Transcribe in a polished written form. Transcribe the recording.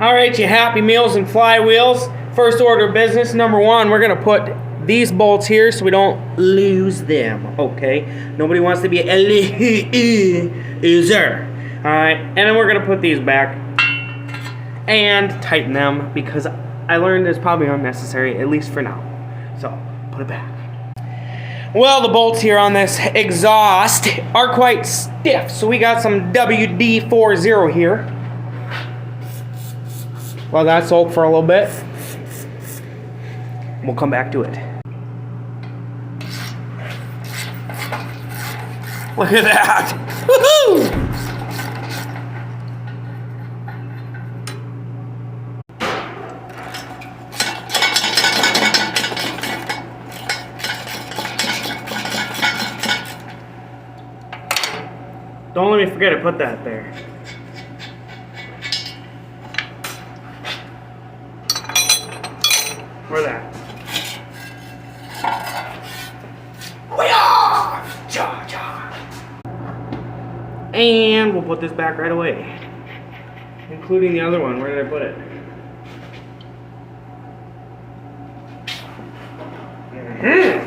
All right, you Happy Meals and flywheels. First order of business, number one, we're gonna put these bolts here so we don't lose them, okay? Nobody wants to be a loser. All right, and then we're gonna put these back and tighten them because I learned it's probably unnecessary, at least for now. So, put it back. Well, the bolts here on this exhaust are quite stiff, so we got some WD-40 here. Well, that's soaked for a little bit. We'll come back to it. Look at that! Woohoo! Don't let me forget to put that there. Where that? And we'll put this back right away, including the other one. Where did I put it? Mm-hmm.